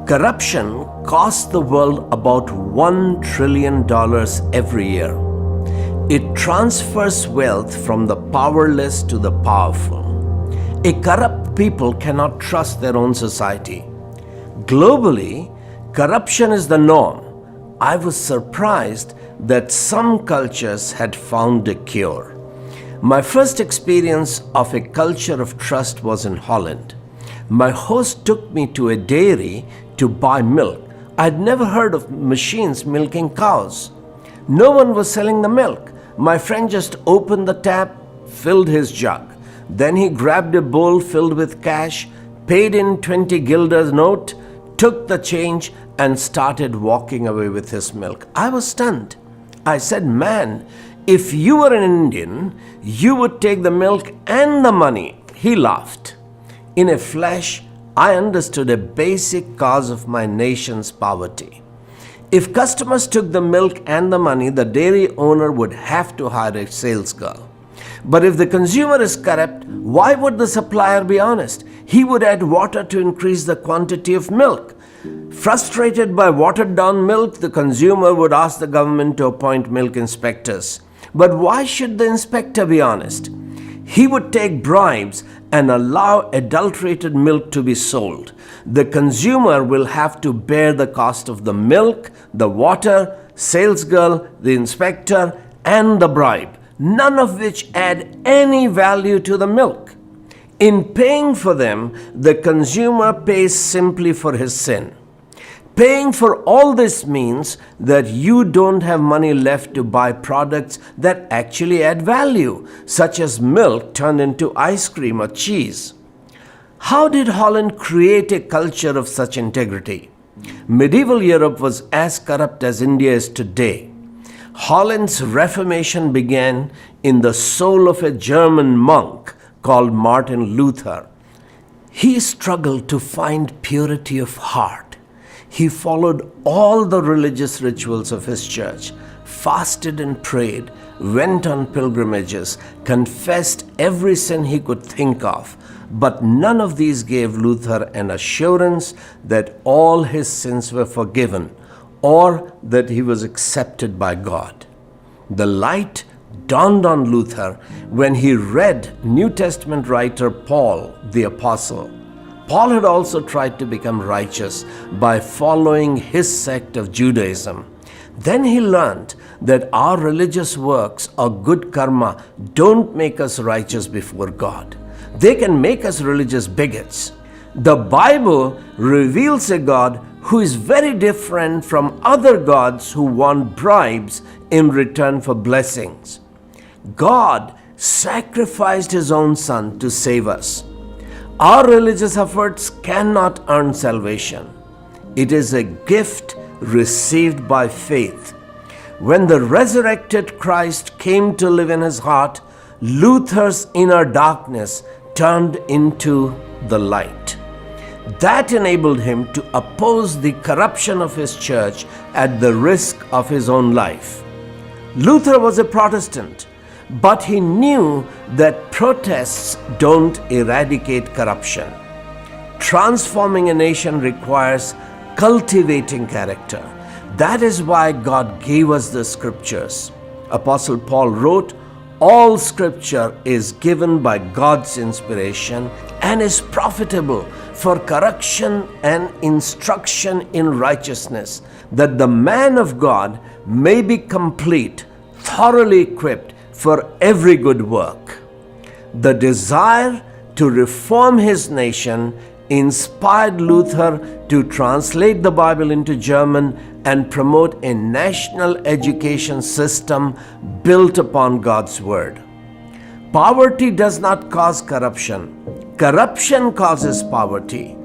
Corruption costs the world about $1 trillion every year. It transfers wealth from the powerless to the powerful. A corrupt people cannot trust their own society. Globally, corruption is the norm. I was surprised that some cultures had found a cure. My first experience of a culture of trust was in Holland. My host took me to a dairy to buy milk. I'd never heard of machines milking cows. No one was selling the milk. My friend just opened the tap, filled his jug. Then he grabbed a bowl filled with cash, paid in 20 guilders note, took the change and started walking away with his milk. I was stunned. I said, "Man, if you were an Indian, you would take the milk and the money." He laughed. In a flash, I understood a basic cause of my nation's poverty. If customers took the milk and the money, the dairy owner would have to hire a sales girl. But if the consumer is corrupt, why would the supplier be honest? He would add water to increase the quantity of milk. Frustrated by watered down milk, the consumer would ask the government to appoint milk inspectors. But why should the inspector be honest? He would take bribes and allow adulterated milk to be sold. The consumer will have to bear the cost of the milk, the water, sales girl, the inspector, and the bribe, none of which add any value to the milk. In paying for them, the consumer pays simply for his sin. Paying for all this means that you don't have money left to buy products that actually add value, such as milk turned into ice cream or cheese. How did Holland create a culture of such integrity? Medieval Europe was as corrupt as India is today. Holland's Reformation began in the soul of a German monk called Martin Luther. He struggled to find purity of heart. He followed all the religious rituals of his church, fasted and prayed, went on pilgrimages, confessed every sin he could think of, but none of these gave Luther an assurance that all his sins were forgiven or that he was accepted by God. The light dawned on Luther when he read New Testament writer Paul the Apostle. Paul had also tried to become righteous by following his sect of Judaism. Then he learned that our religious works or good karma don't make us righteous before God. They can make us religious bigots. The Bible reveals a God who is very different from other gods who want bribes in return for blessings. God sacrificed his own son to save us. Our religious efforts cannot earn salvation. It is a gift received by faith. When the resurrected Christ came to live in his heart, Luther's inner darkness turned into the light. That enabled him to oppose the corruption of his church at the risk of his own life. Luther was a Protestant, but he knew that protests don't eradicate corruption. Transforming a nation requires cultivating character. That is why God gave us the scriptures. Apostle Paul wrote, "All scripture is given by God's inspiration and is profitable for correction and instruction in righteousness, that the man of God may be complete, thoroughly equipped for every good work." The desire to reform his nation inspired Luther to translate the Bible into German and promote a national education system built upon God's Word. Poverty does not cause corruption. Corruption causes poverty.